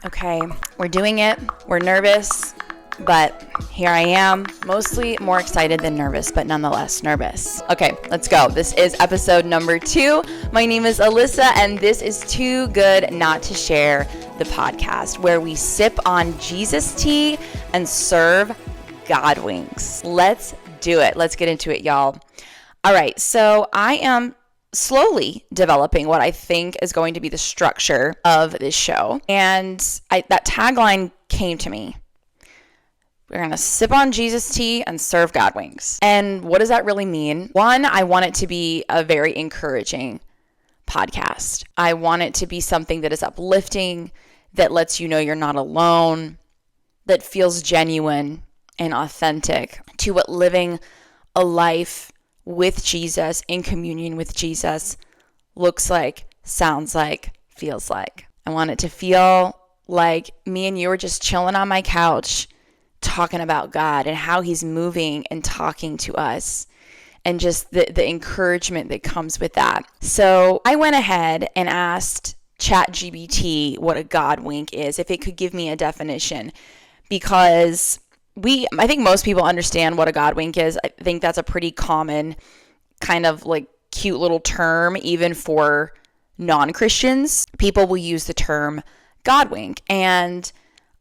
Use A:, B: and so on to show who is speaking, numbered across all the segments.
A: Okay, we're doing it. We're nervous, but here I am, mostly more excited than nervous, but nonetheless nervous. Okay, let's go. This is episode number 2. My name is Alyssa, and this is Too Good Not to Share, the podcast where we sip on Jesus tea and serve God winks. Let's do it. Let's get into it, y'all. All right, so I am slowly developing what I think is going to be the structure of this show. And that tagline came to me. We're going to sip on Jesus tea and serve God winks. And what does that really mean? One, I want it to be a very encouraging podcast. I want it to be something that is uplifting, that lets you know you're not alone, that feels genuine and authentic to what living a life with Jesus, in communion with Jesus, looks like, sounds like, feels like. I want it to feel like me and you are just chilling on my couch talking about God and how he's moving and talking to us and just the encouragement that comes with that. So I went ahead and asked ChatGPT what a God wink is, if it could give me a definition, because I think most people understand what a God wink is. I think that's a pretty common kind of like cute little term, even for non-Christians. People will use the term God wink. And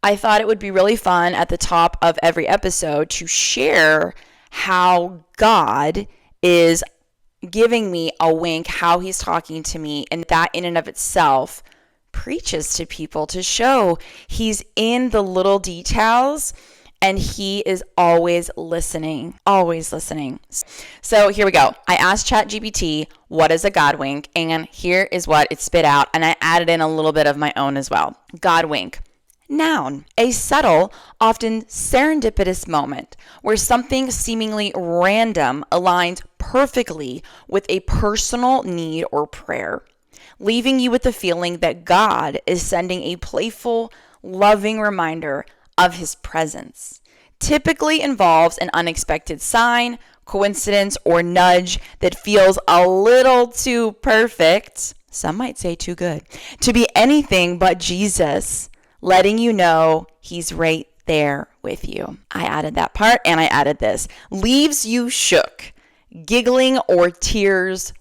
A: I thought it would be really fun at the top of every episode to share how God is giving me a wink, how he's talking to me, and that in and of itself preaches to people to show he's in the little details. And he is always listening, always listening. So here we go. I asked ChatGPT, what is a God wink? And here is what it spit out. And I added in a little bit of my own as well. God wink. Noun, a subtle, often serendipitous moment where something seemingly random aligns perfectly with a personal need or prayer, leaving you with the feeling that God is sending a playful, loving reminder of his presence. Typically involves an unexpected sign, coincidence, or nudge that feels a little too perfect, some might say too good, to be anything but Jesus, letting you know he's right there with you. I added that part, and I added this. Leaves you shook, giggling, or tears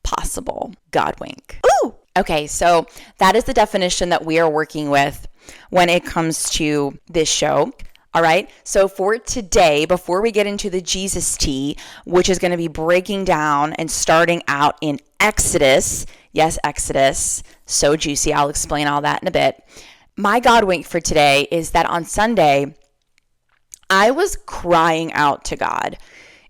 A: possible. God wink. Ooh! Okay, so that is the definition that we are working with when it comes to this show. All right. So for today, before we get into the Jesus tea, which is going to be breaking down and starting out in Exodus. Yes, Exodus. So juicy. I'll explain all that in a bit. My God wink for today is that on Sunday, I was crying out to God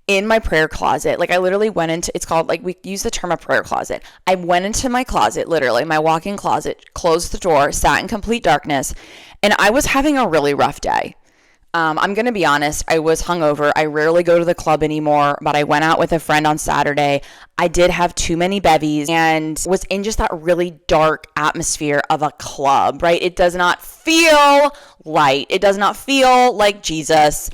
A: in my prayer closet. Like I literally went into, it's called, like we use the term a prayer closet. I went into my closet, literally my walk-in closet, closed the door, sat in complete darkness, and I was having a really rough day. I'm going to be honest, I was hungover. I rarely go to the club anymore, but I went out with a friend on Saturday. I did have too many bevies and was in just that really dark atmosphere of a club, right? It does not feel light. It does not feel like Jesus.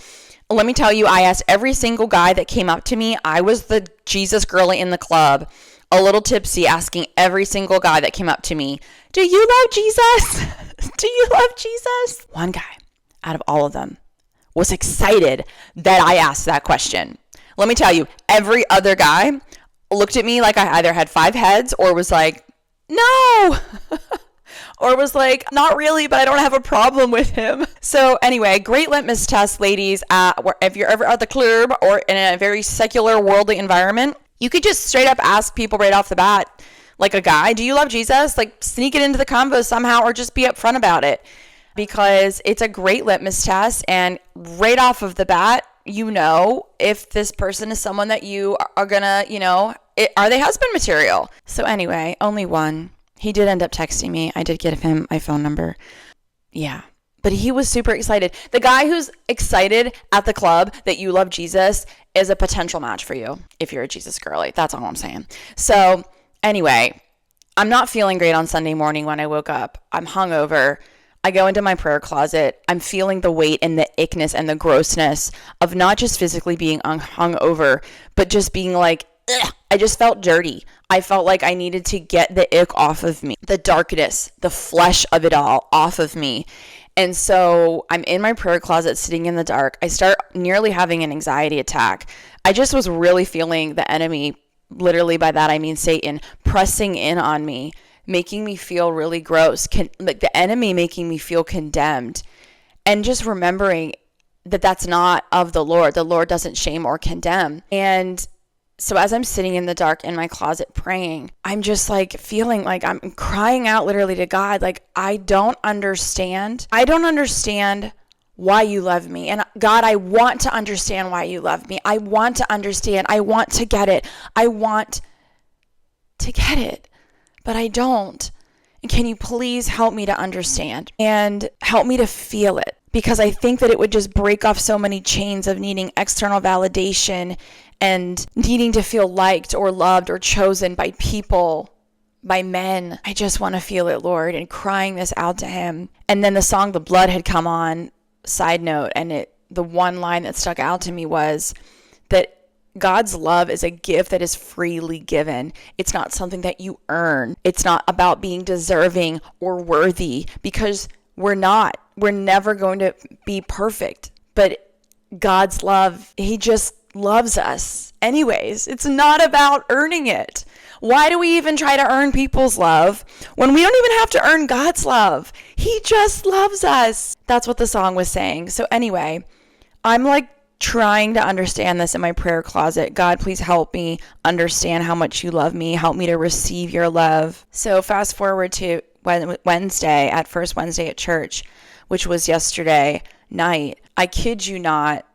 A: Let me tell you, I asked every single guy that came up to me. I was the Jesus girly in the club, a little tipsy, asking every single guy that came up to me, do you love Jesus? Do you love Jesus? One guy out of all of them was excited that I asked that question. Let me tell you, every other guy looked at me like I either had 5 heads or was like, no. Or was like, not really, but I don't have a problem with him. So anyway, great litmus test, ladies. If you're ever at the clerb or in a very secular, worldly environment, you could just straight up ask people right off the bat, like a guy, do you love Jesus? Like sneak it into the convo somehow, or just be upfront about it, because it's a great litmus test. And right off of the bat, you know if this person is someone that you are gonna, are they husband material? So anyway, only one. He did end up texting me. I did give him my phone number. Yeah. But he was super excited. The guy who's excited at the club that you love Jesus is a potential match for you if you're a Jesus girly. That's all I'm saying. So anyway, I'm not feeling great on Sunday morning when I woke up. I'm hungover. I go into my prayer closet. I'm feeling the weight and the ickness and the grossness of not just physically being hungover, but just being like, ugh, I just felt dirty. I felt like I needed to get the ick off of me, the darkness, the flesh of it all off of me. And so I'm in my prayer closet sitting in the dark. I start nearly having an anxiety attack. I just was really feeling the enemy, literally by that I mean Satan, pressing in on me, making me feel really gross, like the enemy making me feel condemned. And just remembering that that's not of the Lord. The Lord doesn't shame or condemn. And so as I'm sitting in the dark in my closet praying, I'm just like feeling like I'm crying out literally to God. Like, I don't understand. I don't understand why you love me. And God, I want to understand why you love me. I want to understand. I want to get it. I want to get it, but I don't. And can you please help me to understand and help me to feel it? Because I think that it would just break off so many chains of needing external validation and needing to feel liked or loved or chosen by people, by men. I just want to feel it, Lord, and crying this out to him. And then the song The Blood had come on, side note, and the one line that stuck out to me was that God's love is a gift that is freely given. It's not something that you earn. It's not about being deserving or worthy, because we're not. We're never going to be perfect. But God's love, he just loves us anyways. It's not about earning it. Why do we even try to earn people's love when we don't even have to earn God's love? He just loves us. That's what the song was saying. So anyway, I'm like trying to understand this in my prayer closet. God, please help me understand how much you love me. Help me to receive your love. So fast forward to Wednesday, at First Wednesday at church, which was yesterday night. I kid you not,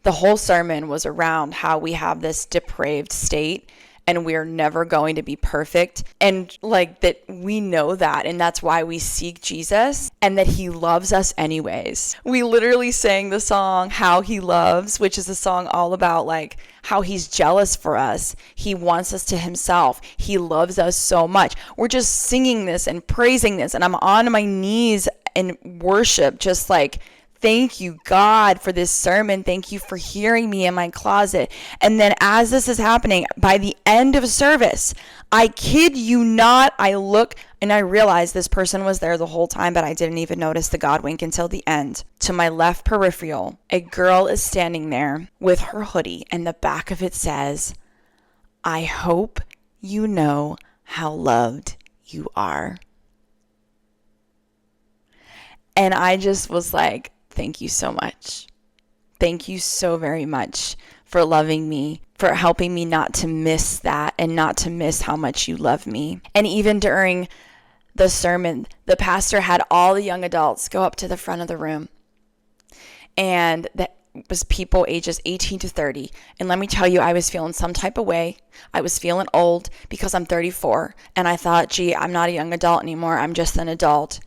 A: the whole sermon was around how we have this depraved state and we're never going to be perfect. And like that we know that, and that's why we seek Jesus, and that he loves us anyways. We literally sang the song How He Loves, which is a song all about like how he's jealous for us. He wants us to himself. He loves us so much. We're just singing this and praising this, and I'm on my knees in worship, just like, thank you, God, for this sermon. Thank you for hearing me in my closet. And then as this is happening, by the end of service, I kid you not, I look and I realize this person was there the whole time, but I didn't even notice the God wink until the end. To my left peripheral, a girl is standing there with her hoodie, and the back of it says, I hope you know how loved you are. And I just was like, thank you so much. Thank you so very much for loving me, for helping me not to miss that and not to miss how much you love me. And even during the sermon, the pastor had all the young adults go up to the front of the room. And that was people ages 18 to 30. And let me tell you, I was feeling some type of way. I was feeling old because I'm 34. And I thought, gee, I'm not a young adult anymore. I'm just an adult.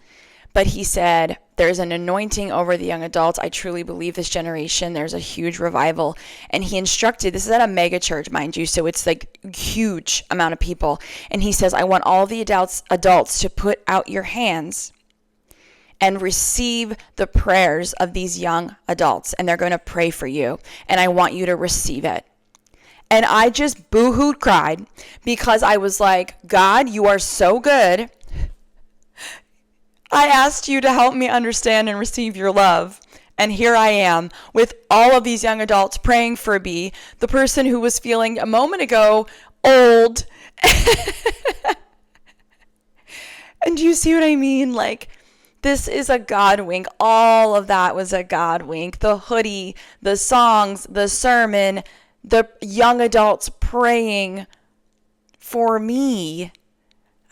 A: But he said, there's an anointing over the young adults. I truly believe this generation, there's a huge revival. And he instructed, this is at a mega church, mind you, so it's like a huge amount of people. And he says, I want all the adults to put out your hands and receive the prayers of these young adults. And they're going to pray for you. And I want you to receive it. And I just boo-hooed cried because I was like, God, you are so good. I asked you to help me understand and receive your love. And here I am with all of these young adults praying for me, the person who was feeling a moment ago old. And do you see what I mean? Like, this is a God wink. All of that was a God wink. The hoodie, the songs, the sermon, the young adults praying for me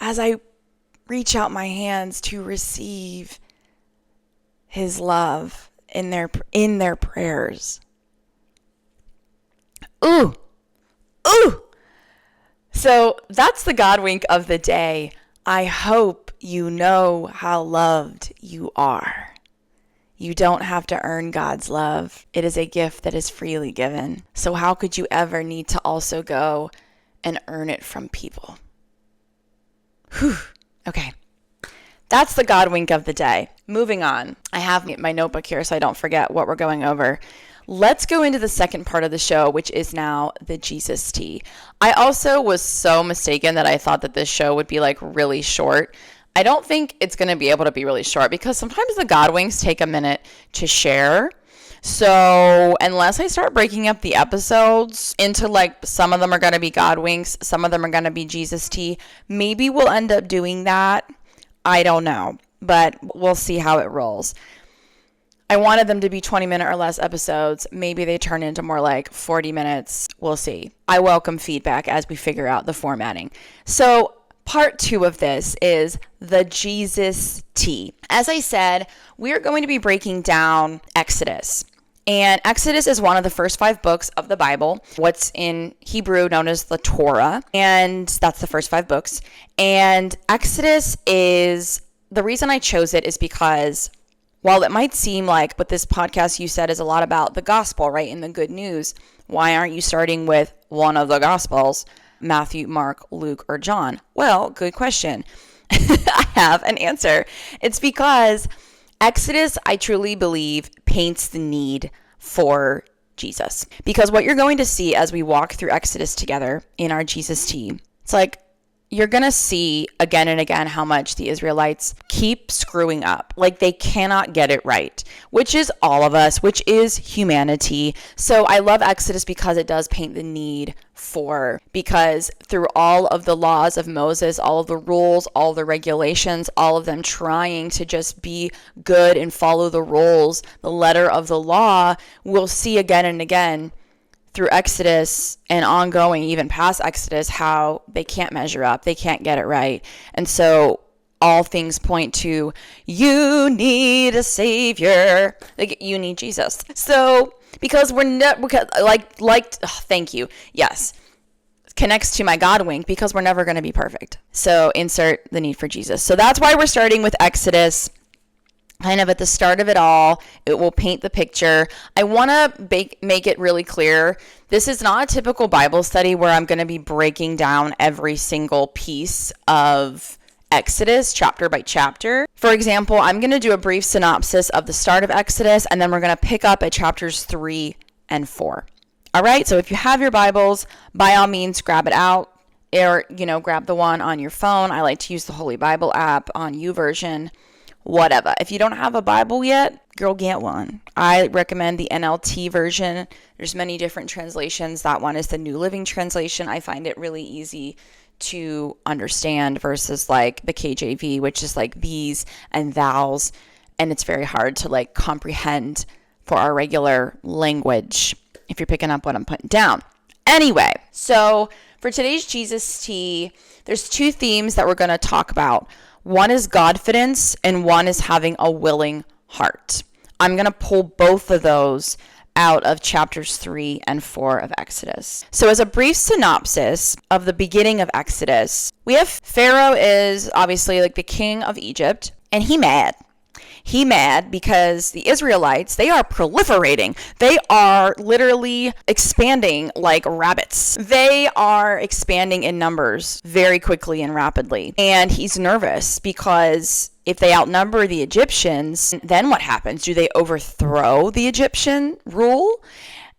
A: as I reach out my hands to receive his love in their prayers. Ooh. So that's the God wink of the day. I hope you know how loved you are. You don't have to earn God's love. It is a gift that is freely given. So how could you ever need to also go and earn it from people? Whew. Okay, that's the God wink of the day. Moving on. I have my notebook here so I don't forget what we're going over. let's go into the second part of the show, which is now the Jesus tea. I also was so mistaken that I thought that this show would be like really short. I don't think it's going to be able to be really short because sometimes the God Wings take a minute to share. So unless I start breaking up the episodes into like some of them are going to be God Wings, some of them are going to be Jesus tea, maybe we'll end up doing that. I don't know, but we'll see how it rolls. I wanted them to be 20-minute or less episodes. Maybe they turn into more like 40 minutes. We'll see. I welcome feedback as we figure out the formatting. So part 2 of this is the Jesus tea. As I said, we are going to be breaking down Exodus. And Exodus is one of the first 5 books of the Bible, what's in Hebrew known as the Torah. And that's the first 5 books. And Exodus is, the reason I chose it is because while it might seem like, but this podcast you said is a lot about the gospel, right? And the good news. Why aren't you starting with one of the gospels? Matthew, Mark, Luke, or John? Well, good question. I have an answer. It's because Exodus, I truly believe, paints the need for Jesus. Because what you're going to see as we walk through Exodus together in our Jesus tea, it's like, you're going to see again and again how much the Israelites keep screwing up. Like they cannot get it right, which is all of us, which is humanity. So I love Exodus because it does paint the need because through all of the laws of Moses, all of the rules, all the regulations, all of them trying to just be good and follow the rules, the letter of the law, we'll see again and again through Exodus and ongoing, even past Exodus, how they can't measure up, they can't get it right. And so all things point to, you need a savior. Like, you need Jesus. So, because thank you. Yes. Connects to my God wink because we're never going to be perfect. So insert the need for Jesus. So that's why we're starting with Exodus. Kind of at the start of it all, it will paint the picture. I want to make it really clear. This is not a typical Bible study where I'm going to be breaking down every single piece of Exodus chapter by chapter. For example, I'm going to do a brief synopsis of the start of Exodus, and then we're going to pick up at chapters 3 and 4. All right, so if you have your Bibles, by all means, grab it out. Or, grab the one on your phone. I like to use the Holy Bible app on YouVersion. Whatever. If you don't have a Bible yet, girl, get one. I recommend the NLT version. There's many different translations. That one is the New Living Translation. I find it really easy to understand versus like the KJV, which is like these and thous, and it's very hard to like comprehend for our regular language if you're picking up what I'm putting down. Anyway, so for today's Jesus tea, there's 2 themes that we're going to talk about. One is Godfidence, and one is having a willing heart. I'm going to pull both of those out of chapters 3 and 4 of Exodus. So as a brief synopsis of the beginning of Exodus, we have Pharaoh is obviously like the king of Egypt, and he mad. He mad because the Israelites, they are proliferating. They are literally expanding like rabbits. They are expanding in numbers very quickly and rapidly. And he's nervous because if they outnumber the Egyptians, then what happens? Do they overthrow the Egyptian rule?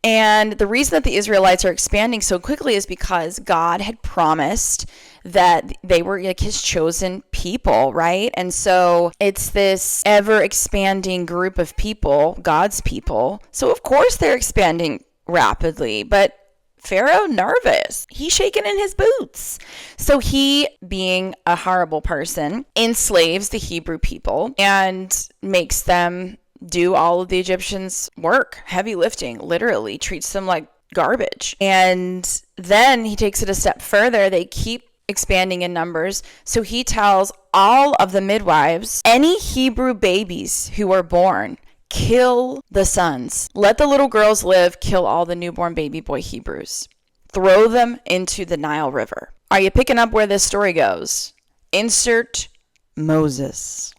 A: And the reason that the Israelites are expanding so quickly is because God had promised that they were like his chosen people, right? And so it's this ever expanding group of people, God's people. So of course they're expanding rapidly, but Pharaoh nervous. He's shaking in his boots. So he, being a horrible person, enslaves the Hebrew people and makes them do all of the Egyptians' work, heavy lifting, literally treats them like garbage. And then he takes it a step further. They keep expanding in numbers. So he tells all of the midwives, any Hebrew babies who are born, kill the sons. Let the little girls live, kill all the newborn baby boy Hebrews. Throw them into the Nile River. Are you picking up where this story goes? Insert Moses.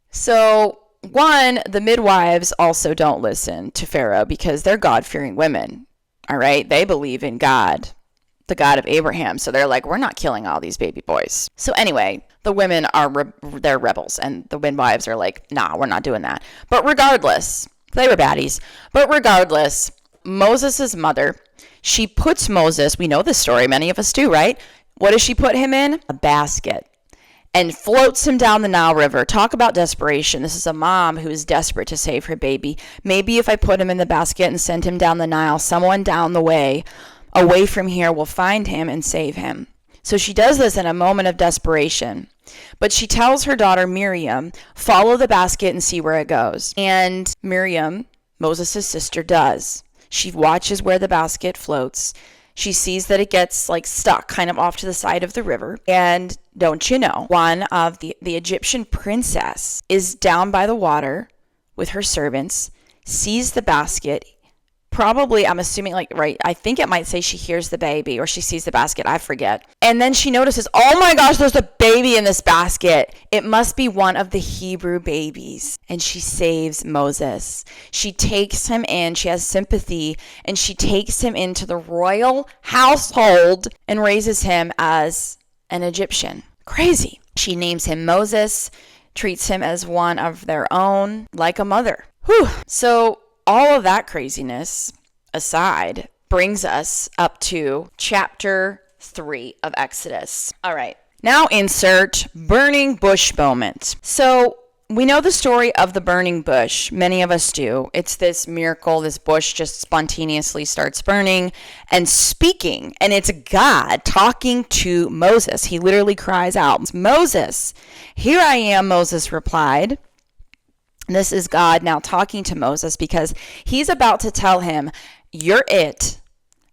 A: So, one, the midwives also don't listen to Pharaoh because they're God-fearing women. All right? They believe in God, the God of Abraham. So they're like, we're not killing all these baby boys. So anyway, the women are, they're rebels. And the midwives are like, nah, we're not doing that. But regardless, They were baddies. But regardless, Moses' mother, she puts Moses, we know this story, many of us do, right? What does she put him in? A basket. And floats him down the Nile River. Talk about desperation. This is a mom who is desperate to save her baby. Maybe if I put him in the basket and send him down the Nile, someone down the way, away from here, will find him and save him. So she does this in a moment of desperation. But she tells her daughter Miriam, follow the basket and see where it goes. And Miriam, Moses' sister, does. She watches where the basket floats. She sees that it gets like stuck kind of off to the side of the river. And don't you know, one of the Egyptian princess is down by the water with her servants, sees the basket. Probably, I'm assuming, like, right, I think it might say she hears the baby or she sees the basket. I forget. And then she notices, oh my gosh, there's a baby in this basket. It must be one of the Hebrew babies. And she saves Moses. She takes him in. She has sympathy. And she takes him into the royal household and raises him as an Egyptian. Crazy. She names him Moses, treats him as one of their own, like a mother. Whew. So all of that craziness aside brings us up to chapter 3 of Exodus. All right. Now insert burning bush moment. So we know the story of the burning bush. Many of us do. It's this miracle. This bush just spontaneously starts burning and speaking. And it's God talking to Moses. He literally cries out, Moses, here I am, Moses replied. This is God now talking to Moses because he's about to tell him, you're it.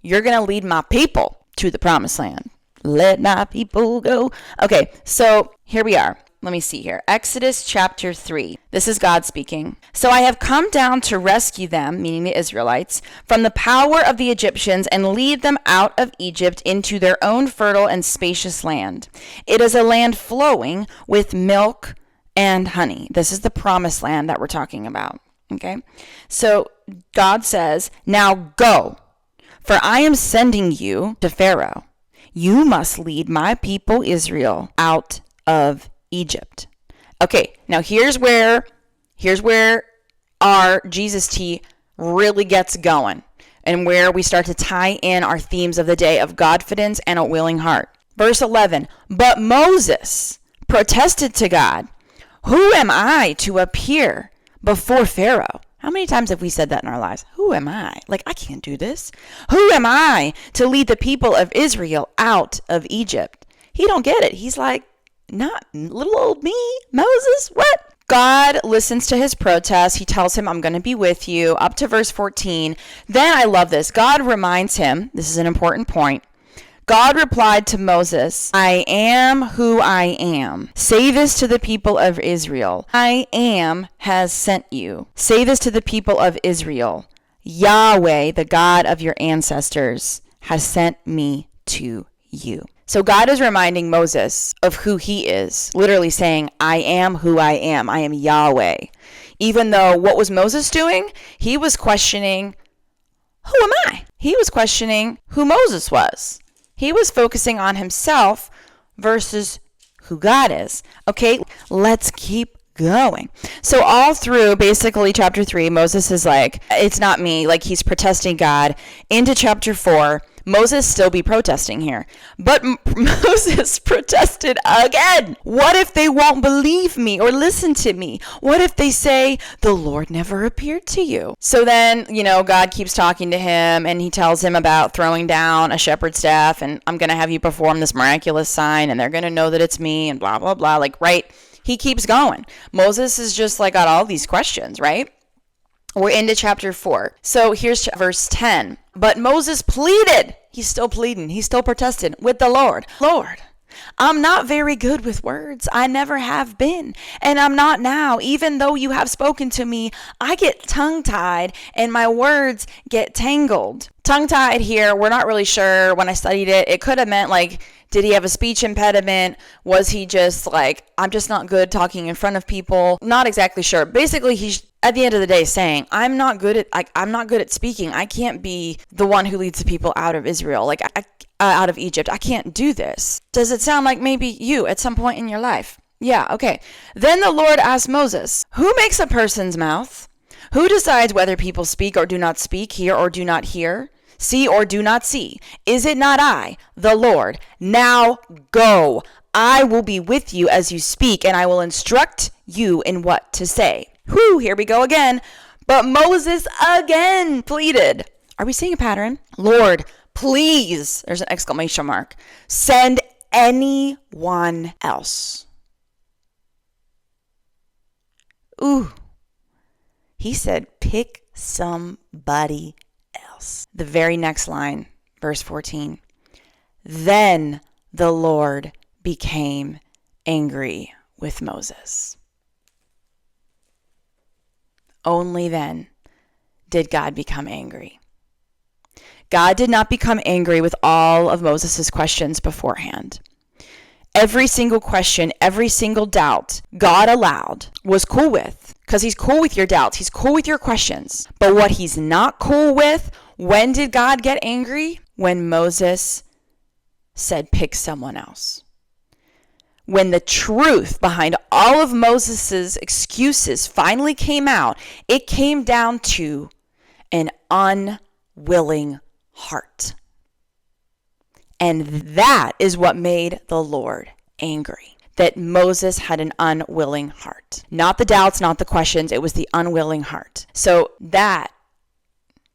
A: You're going to lead my people to the promised land. Let my people go. Okay, so here we are. Let me see here. Exodus chapter 3. This is God speaking. So I have come down to rescue them, meaning the Israelites, from the power of the Egyptians and lead them out of Egypt into their own fertile and spacious land. It is a land flowing with milk and honey. This is the promised land that we're talking about. Okay. So God says, now go, for I am sending you to Pharaoh. You must lead my people Israel out of Egypt. Okay. Now here's where our Jesus tea really gets going and where we start to tie in our themes of the day of Godfidence and a willing heart. Verse 11, but Moses protested to God, who am I to appear before Pharaoh? How many times have we said that in our lives? Who am I? Like, I can't do this. Who am I to lead the people of Israel out of Egypt? He don't get it. He's like, not little old me, Moses, what? God listens to his protest. He tells him, I'm going to be with you, up to verse 14. Then I love this. God reminds him, this is an important point. God replied to Moses, I am who I am. Say this to the people of Israel. I am has sent you. Say this to the people of Israel. Yahweh, the God of your ancestors, has sent me to you. So God is reminding Moses of who he is, literally saying, I am who I am. I am Yahweh. Even though what was Moses doing? He was questioning, who am I? He was questioning who Moses was. He was focusing on himself versus who God is. Okay, let's keep going. So all through basically chapter 3, Moses is like, it's not me. Like he's protesting God. Into chapter 4, Moses still be protesting here. But Moses protested again. What if they won't believe me or listen to me? What if they say, the Lord never appeared to you? So then, God keeps talking to him and he tells him about throwing down a shepherd's staff and I'm going to have you perform this miraculous sign and they're going to know that it's me and blah, blah, blah. Like, right? He keeps going. Moses is just like got all these questions, right? We're into chapter 4. So here's verse 10. But Moses pleaded. He's still pleading. He's still protesting with the Lord. Lord, I'm not very good with words. I never have been. And I'm not now. Even though you have spoken to me, I get tongue-tied and my words get tangled. Tongue-tied here, we're not really sure. When I studied it, it could have meant like, did he have a speech impediment? Was he just like, I'm just not good talking in front of people? Not exactly sure. Basically, he's at the end of the day saying, I'm not good at speaking. I can't be the one who leads the people out of Israel, out of Egypt. I can't do this. Does it sound like maybe you at some point in your life? Yeah, okay. Then the Lord asked Moses, who makes a person's mouth? Who decides whether people speak or do not speak, hear or do not hear, see or do not see? Is it not I, the Lord? Now go. I will be with you as you speak, and I will instruct you in what to say. Whew, here we go again. But Moses again pleaded. Are we seeing a pattern? Lord, please, there's an exclamation mark, send anyone else. Ooh. He said, pick somebody else. The very next line, verse 14. Then the Lord became angry with Moses. Only then did God become angry. God did not become angry with all of Moses' questions beforehand. Every single question, every single doubt God allowed was cool with, because he's cool with your doubts. He's cool with your questions. But what he's not cool with, when did God get angry? When Moses said, pick someone else. When the truth behind all of Moses' excuses finally came out, it came down to an unwilling heart. And that is what made the Lord angry, that Moses had an unwilling heart. Not the doubts, not the questions, it was the unwilling heart. So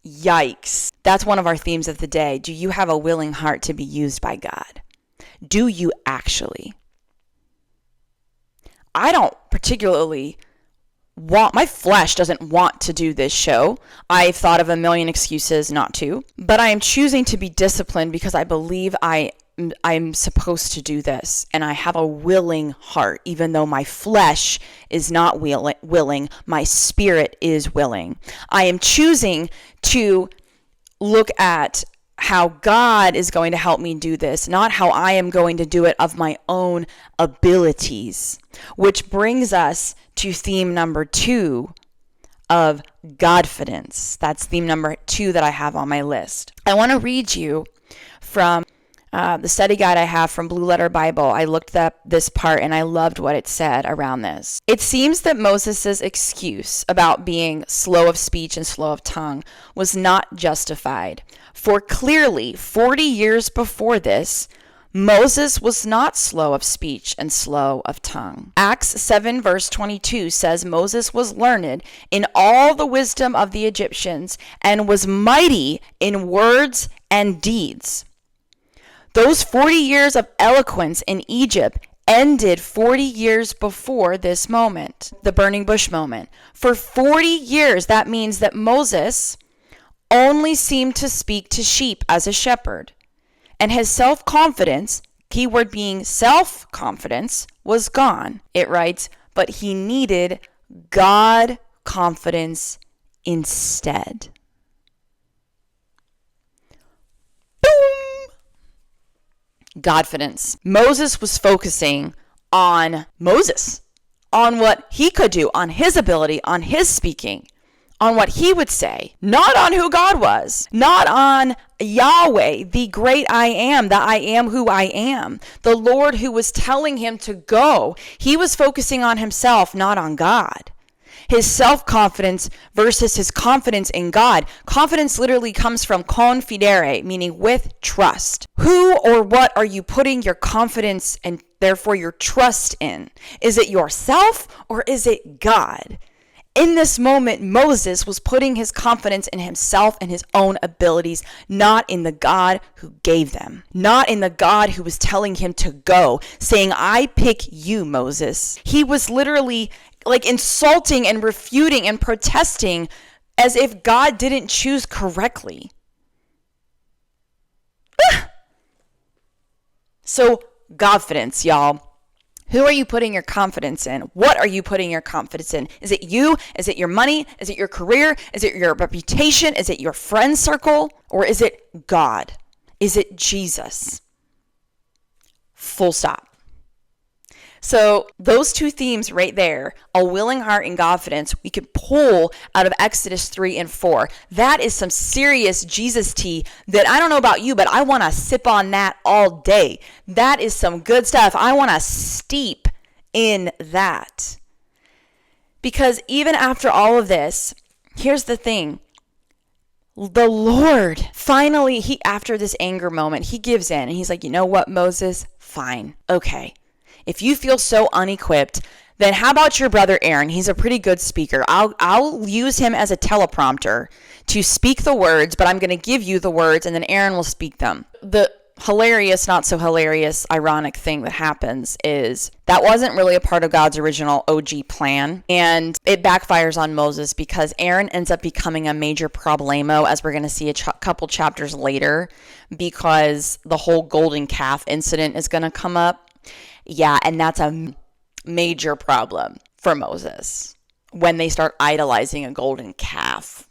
A: yikes. That's one of our themes of the day. Do you have a willing heart to be used by God? Do you actually? I don't particularly my flesh doesn't want to do this show. I've thought of a million excuses not to, but I am choosing to be disciplined because I believe I'm supposed to do this, and I have a willing heart. Even though my flesh is not willing, my spirit is willing. I am choosing to look at how God is going to help me do this, not how I am going to do it of my own abilities, which brings us to theme number 2 of Godfidence. That's theme number 2 that I have on my list. I want to read you from the study guide I have from Blue Letter Bible. I looked up this part and I loved what it said around this. It seems that Moses' excuse about being slow of speech and slow of tongue was not justified. For clearly, 40 years before this, Moses was not slow of speech and slow of tongue. Acts 7 verse 22 says Moses was learned in all the wisdom of the Egyptians and was mighty in words and deeds. Those 40 years of eloquence in Egypt ended 40 years before this moment, the burning bush moment. For 40 years, that means that Moses only seemed to speak to sheep as a shepherd. And his self-confidence, keyword being self-confidence, was gone. It writes, but he needed God confidence instead. Boom! Godfidence. Moses was focusing on Moses, on what he could do, on his ability, on his speaking, on what he would say, not on who God was, not on Yahweh, the great I am who I am, the Lord who was telling him to go. He was focusing on himself, not on God. His self-confidence versus his confidence in God. Confidence literally comes from confidere, meaning with trust. Who or what are you putting your confidence and therefore your trust in? Is it yourself or is it God? In this moment, Moses was putting his confidence in himself and his own abilities, not in the God who gave them, not in the God who was telling him to go, saying, I pick you, Moses. He was literally like insulting and refuting and protesting as if God didn't choose correctly. So, Godfidence, y'all. Who are you putting your confidence in? What are you putting your confidence in? Is it you? Is it your money? Is it your career? Is it your reputation? Is it your friend circle? Or is it God? Is it Jesus? Full stop. So those two themes right there, a willing heart and confidence, we could pull out of Exodus 3 and 4. That is some serious Jesus tea that I don't know about you, but I want to sip on that all day. That is some good stuff. I want to steep in that. Because even after all of this, here's the thing. The Lord, finally, after this anger moment, he gives in and he's like, you know what, Moses? Fine. Okay. If you feel so unequipped, then how about your brother Aaron? He's a pretty good speaker. I'll use him as a teleprompter to speak the words, but I'm going to give you the words and then Aaron will speak them. The hilarious, not so hilarious, ironic thing that happens is that wasn't really a part of God's original OG plan, and it backfires on Moses because Aaron ends up becoming a major problemo, as we're going to see a couple chapters later, because the whole golden calf incident is going to come up. Yeah, and that's a major problem for Moses when they start idolizing a golden calf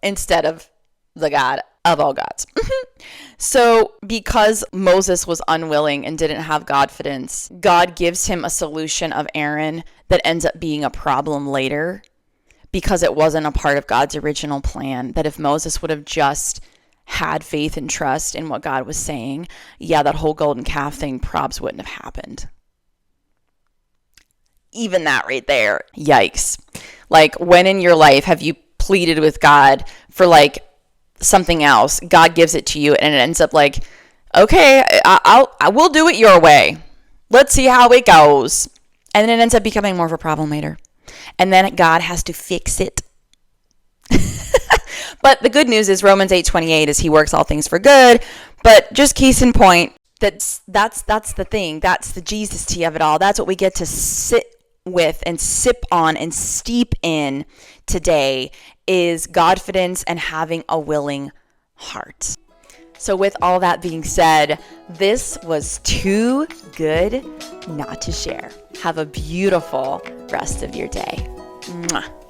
A: instead of the God of all gods. So because Moses was unwilling and didn't have Godfidence, God gives him a solution of Aaron that ends up being a problem later because it wasn't a part of God's original plan. That if Moses would have just had faith and trust in what God was saying, yeah, that whole golden calf thing probs wouldn't have happened. Even that right there, yikes. Like, when in your life have you pleaded with God for like something else? God gives it to you and it ends up like, okay, I will do it your way. Let's see how it goes. And then it ends up becoming more of a problem later. And then God has to fix it. But the good news is Romans 8:28 is he works all things for good. But just case in point, that's the thing. That's the Jesus-tea of it all. That's what we get to sit with and sip on and steep in today, is Godfidence and having a willing heart. So with all that being said, this was too good not to share. Have a beautiful rest of your day. Mwah.